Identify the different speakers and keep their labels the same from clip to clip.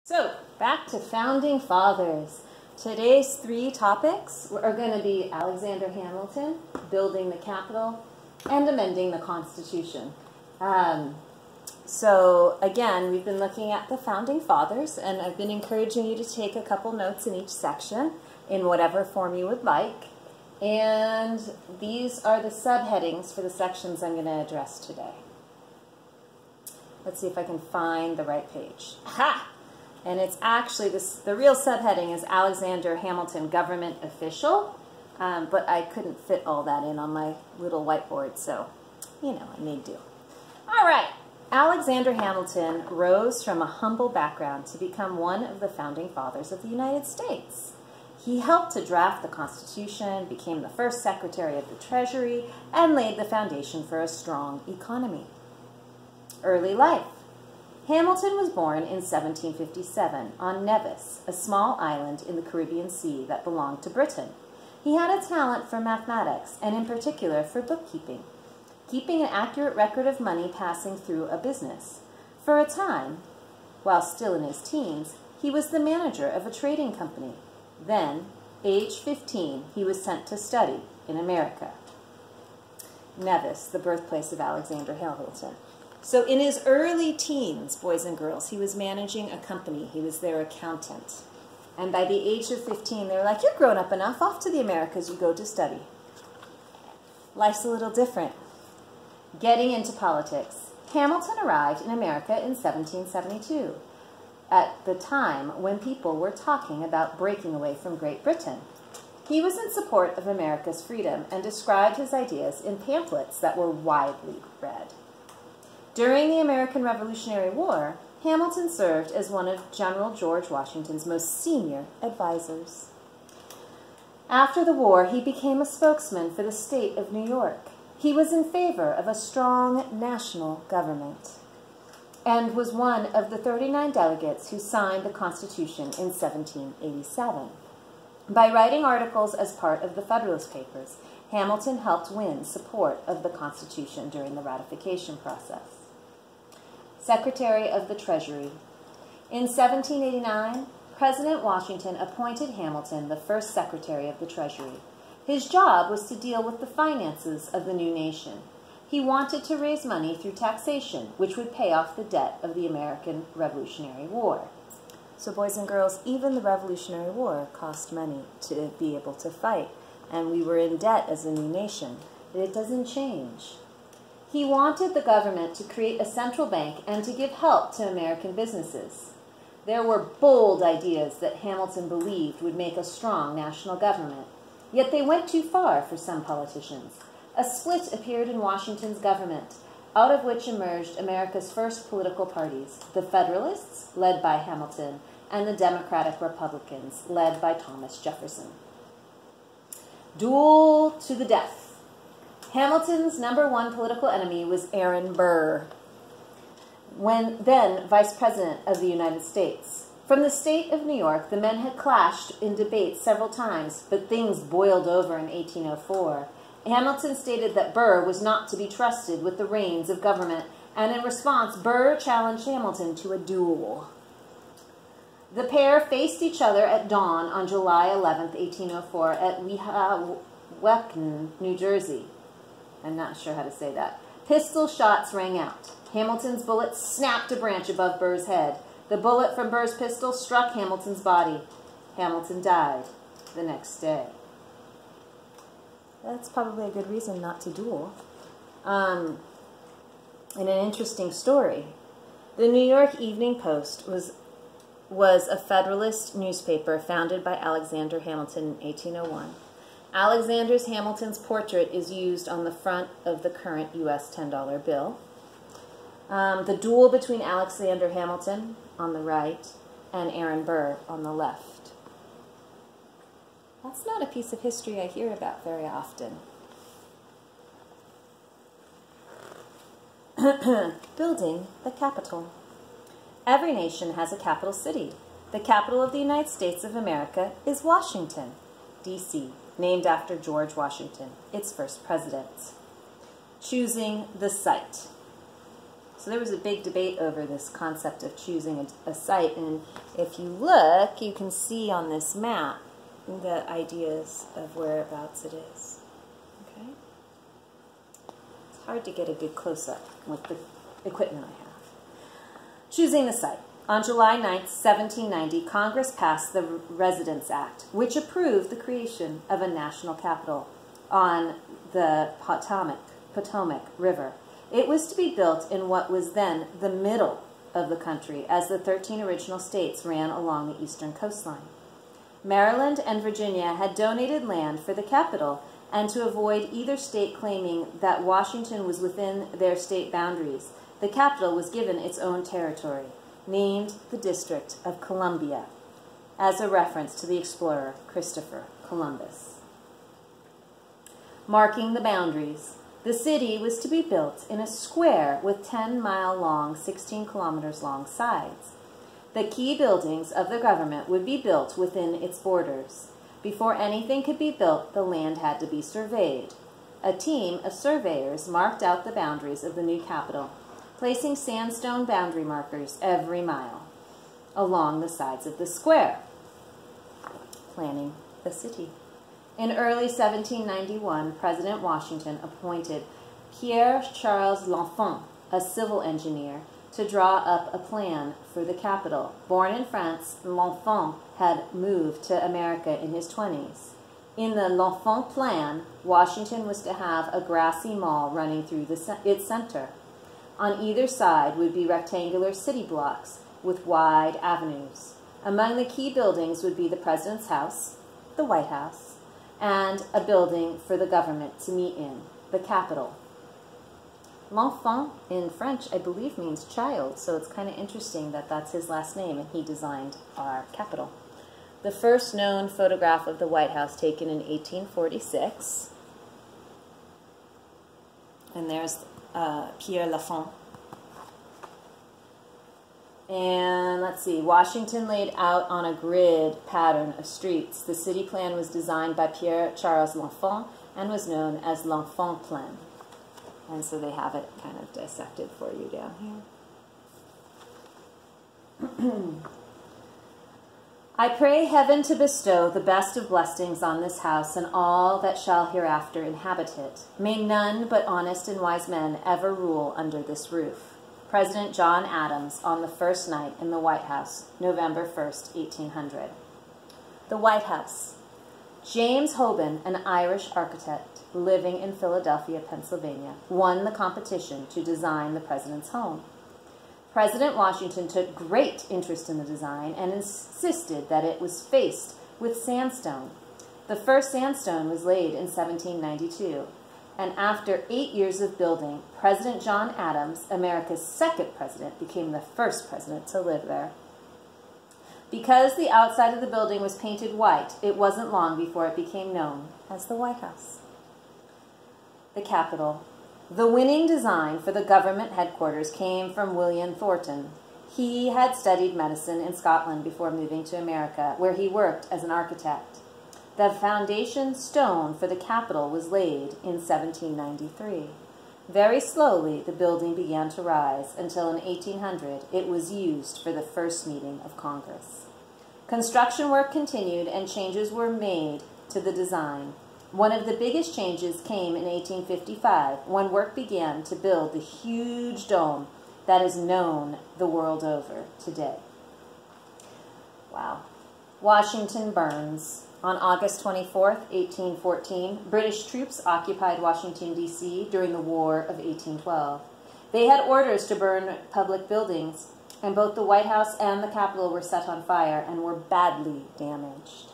Speaker 1: So, back to Founding Fathers. Today's three topics are going to be Alexander Hamilton, building the Capitol, and amending the Constitution. So, again, we've been looking at the Founding Fathers, and I've been encouraging you to take a couple notes in each section in whatever form you would like. And these are the subheadings for the sections I'm going to address today. Let's see if I can find the right page. Ha! And it's actually, the real subheading is Alexander Hamilton, Government Official, but I couldn't fit all that in on my little whiteboard, so, you know, I made do. All right, Alexander Hamilton rose from a humble background to become one of the Founding Fathers of the United States. He helped to draft the Constitution, became the first Secretary of the Treasury, and laid the foundation for a strong economy. Early life. Hamilton was born in 1757 on Nevis, a small island in the Caribbean Sea that belonged to Britain. He had a talent for mathematics, and in particular for bookkeeping, keeping an accurate record of money passing through a business. For a time, while still in his teens, he was the manager of a trading company. Then, age 15, he was sent to study in America. Nevis, the birthplace of Alexander Hamilton. So in his early teens, boys and girls, he was managing a company. He was their accountant. And by the age of 15, they were like, you're grown up enough, off to the Americas you go to study. Life's a little different. Getting into politics. Hamilton arrived in America in 1772, at the time when people were talking about breaking away from Great Britain. He was in support of America's freedom and described his ideas in pamphlets that were widely read. During the American Revolutionary War, Hamilton served as one of General George Washington's most senior advisors. After the war, he became a spokesman for the state of New York. He was in favor of a strong national government and was one of the 39 delegates who signed the Constitution in 1787. By writing articles as part of the Federalist Papers, Hamilton helped win support of the Constitution during the ratification process. Secretary of the Treasury. In 1789, President Washington appointed Hamilton the first Secretary of the Treasury. His job was to deal with the finances of the new nation. He wanted to raise money through taxation, which would pay off the debt of the American Revolutionary War. So boys and girls, even the Revolutionary War cost money to be able to fight, and we were in debt as a new nation. But it doesn't change. He wanted the government to create a central bank and to give help to American businesses. There were bold ideas that Hamilton believed would make a strong national government, yet they went too far for some politicians. A split appeared in Washington's government, out of which emerged America's first political parties, the Federalists, led by Hamilton, and the Democratic Republicans, led by Thomas Jefferson. Duel to the death. Hamilton's #1 political enemy was Aaron Burr, then Vice President of the United States. From the state of New York, the men had clashed in debate several times, but things boiled over in 1804. Hamilton stated that Burr was not to be trusted with the reins of government, and in response, Burr challenged Hamilton to a duel. The pair faced each other at dawn on July 11, 1804, at Weehawken, New Jersey. I'm not sure how to say that. Pistol shots rang out. Hamilton's bullet snapped a branch above Burr's head. The bullet from Burr's pistol struck Hamilton's body. Hamilton died the next day. That's probably a good reason not to duel. And an interesting story. The New York Evening Post was a Federalist newspaper founded by Alexander Hamilton in 1801. Hamilton's portrait is used on the front of the current U.S. $10 bill. The duel between Alexander Hamilton on the right and Aaron Burr on the left. That's not a piece of history I hear about very often. Building the Capitol. Every nation has a capital city. The capital of the United States of America is Washington, D.C., named after George Washington, its first president. Choosing the site. So there was a big debate over this concept of choosing a site, and if you look, you can see on this map the ideas of whereabouts it is. Okay? It's hard to get a good close-up with the equipment I have. Choosing the site. On July 9th, 1790, Congress passed the Residence Act, which approved the creation of a national capital on the Potomac River. It was to be built in what was then the middle of the country, as the 13 original states ran along the eastern coastline. Maryland and Virginia had donated land for the capital, and to avoid either state claiming that Washington was within their state boundaries, the capital was given its own territory, named the District of Columbia, as a reference to the explorer Christopher Columbus. Marking the boundaries, the city was to be built in a square with 10-mile-long, 16-kilometers-long sides. The key buildings of the government would be built within its borders. Before anything could be built, the land had to be surveyed. A team of surveyors marked out the boundaries of the new capital, placing sandstone boundary markers every mile along the sides of the square, planning the city. In early 1791, President Washington appointed Pierre Charles L'Enfant, a civil engineer, to draw up a plan for the capital. Born in France, L'Enfant had moved to America in his 20s. In the L'Enfant plan, Washington was to have a grassy mall running through its center. On either side would be rectangular city blocks with wide avenues. Among the key buildings would be the President's house, the White House, and a building for the government to meet in, the Capitol. L'Enfant in French, I believe, means child, so it's kind of interesting that that's his last name and he designed our Capitol. The first known photograph of the White House taken in 1846, and there's Pierre L'Enfant. And let's see, Washington laid out on a grid pattern of streets. The city plan was designed by Pierre Charles L'Enfant and was known as L'Enfant Plan. And so they have it kind of dissected for you down here. I pray heaven to bestow the best of blessings on this house and all that shall hereafter inhabit it. May none but honest and wise men ever rule under this roof. President John Adams on the first night in the White House, November 1st, 1800. The White House. James Hoban, an Irish architect living in Philadelphia, Pennsylvania, won the competition to design the president's home. President Washington took great interest in the design and insisted that it was faced with sandstone. The first sandstone was laid in 1792, and after 8 years of building, President John Adams, America's second president, became the first president to live there. Because the outside of the building was painted white, it wasn't long before it became known as the White House. The Capitol. The winning design for the government headquarters came from William Thornton. He had studied medicine in Scotland before moving to America, where he worked as an architect. The foundation stone for the Capitol was laid in 1793. Very slowly, the building began to rise until in 1800 it was used for the first meeting of Congress. Construction work continued and changes were made to the design. One of the biggest changes came in 1855 when work began to build the huge dome that is known the world over today. Wow. Washington burns. On August 24th, 1814, British troops occupied Washington, D.C. during the War of 1812. They had orders to burn public buildings, and both the White House and the Capitol were set on fire and were badly damaged.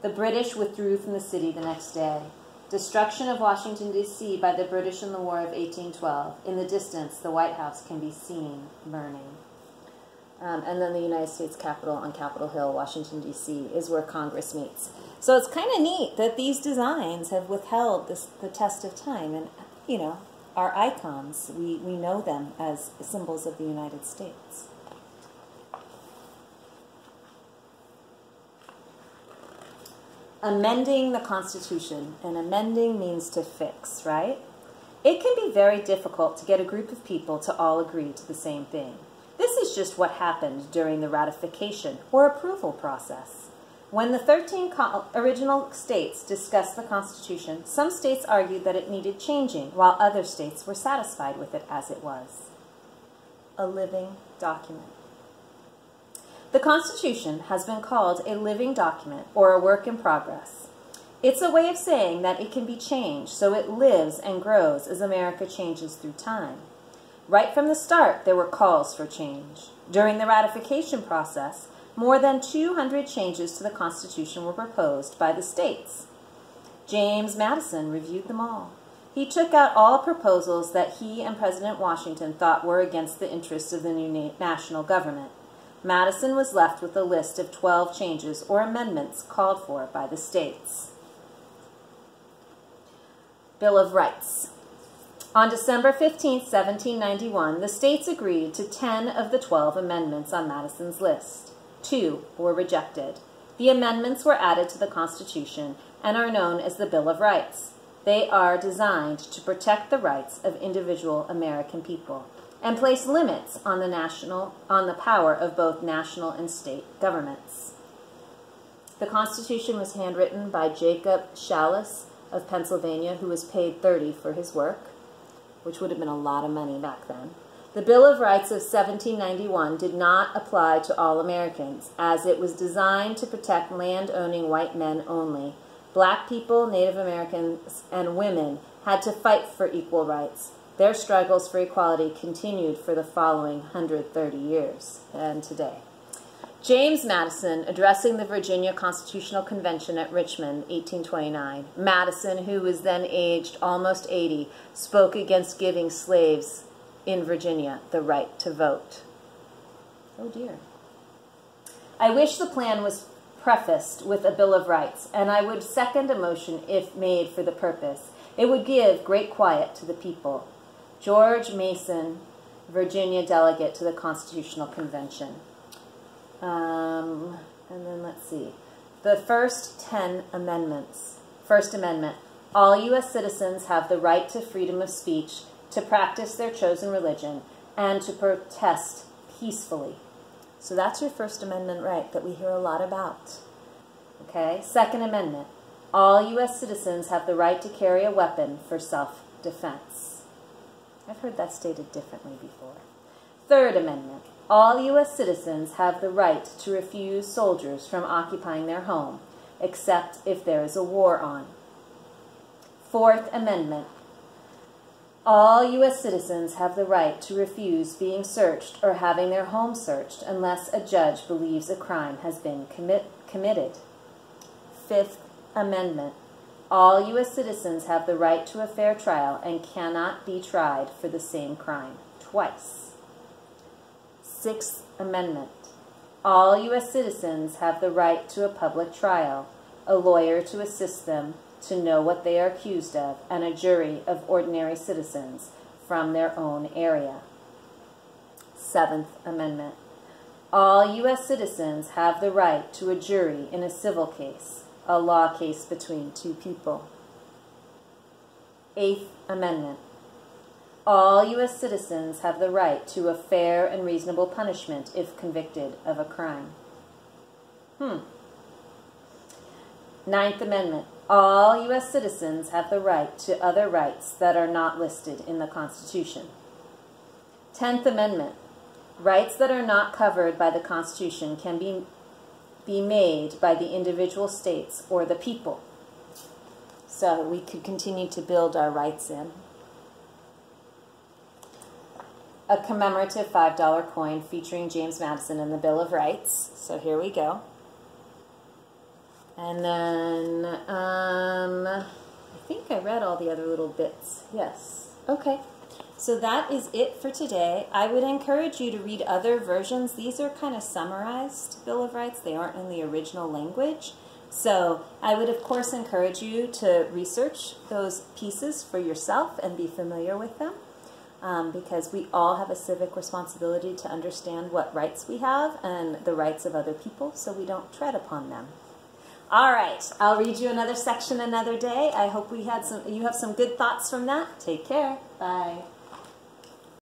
Speaker 1: The British withdrew from the city the next day. Destruction of Washington, D.C. by the British in the War of 1812. In the distance, the White House can be seen burning. And then the United States Capitol on Capitol Hill, Washington, D.C. is where Congress meets. So it's kind of neat that these designs have withheld the test of time and, you know, are icons. We know them as symbols of the United States. Amending the Constitution. And amending means to fix, right? It can be very difficult to get a group of people to all agree to the same thing. This is just what happened during the ratification or approval process. When the 13 original states discussed the Constitution, some states argued that it needed changing, while other states were satisfied with it as it was. A living document. The Constitution has been called a living document or a work in progress. It's a way of saying that it can be changed, so it lives and grows as America changes through time. Right from the start, there were calls for change. During the ratification process, more than 200 changes to the Constitution were proposed by the states. James Madison reviewed them all. He took out all proposals that he and President Washington thought were against the interests of the new national government. Madison was left with a list of 12 changes or amendments called for by the states. Bill of Rights. On December 15, 1791, the states agreed to 10 of the 12 amendments on Madison's list. 2 were rejected. The amendments were added to the Constitution and are known as the Bill of Rights. They are designed to protect the rights of individual American people and place limits on the power of both national and state governments. The Constitution was handwritten by Jacob Shallis of Pennsylvania, who was paid $30 for his work, which would have been a lot of money back then. The Bill of Rights of 1791 did not apply to all Americans, as it was designed to protect land-owning white men only. Black people, Native Americans, and women had to fight for equal rights. Their struggles for equality continued for the following 130 years and today. James Madison, addressing the Virginia Constitutional Convention at Richmond, 1829. Madison, who was then aged almost 80, spoke against giving slaves in Virginia the right to vote. Oh dear. I wish the plan was prefaced with a Bill of Rights, and I would second a motion if made for the purpose. It would give great quiet to the people. George Mason, Virginia delegate to the Constitutional Convention. And then let's see. The first 10 amendments. First Amendment. All U.S. citizens have the right to freedom of speech, to practice their chosen religion, and to protest peacefully. So that's your First Amendment right that we hear a lot about. Okay? Second Amendment. All U.S. citizens have the right to carry a weapon for self-defense. I've heard that stated differently before. Third Amendment. All U.S. citizens have the right to refuse soldiers from occupying their home, except if there is a war on. Fourth Amendment. All U.S. citizens have the right to refuse being searched or having their home searched unless a judge believes a crime has been committed. Fifth Amendment. All U.S. citizens have the right to a fair trial and cannot be tried for the same crime twice. Sixth Amendment. All U.S. citizens have the right to a public trial, a lawyer to assist them to know what they are accused of, and a jury of ordinary citizens from their own area. Seventh Amendment. All U.S. citizens have the right to a jury in a civil case, a law case between two people. Eighth Amendment. All U.S. citizens have the right to a fair and reasonable punishment if convicted of a crime. Ninth Amendment. All U.S. citizens have the right to other rights that are not listed in the Constitution. 10th Amendment. Rights that are not covered by the Constitution can be made by the individual states or the people. So we could continue to build our rights in. A commemorative $5 coin featuring James Madison and the Bill of Rights. So here we go. And then, I think I read all the other little bits. Yes. Okay. So that is it for today. I would encourage you to read other versions. These are kind of summarized Bill of Rights. They aren't in the original language. So I would, of course, encourage you to research those pieces for yourself and be familiar with them. Because we all have a civic responsibility to understand what rights we have and the rights of other people so we don't tread upon them. All right, I'll read you another section another day. I hope you have some good thoughts from that. Take care. Bye.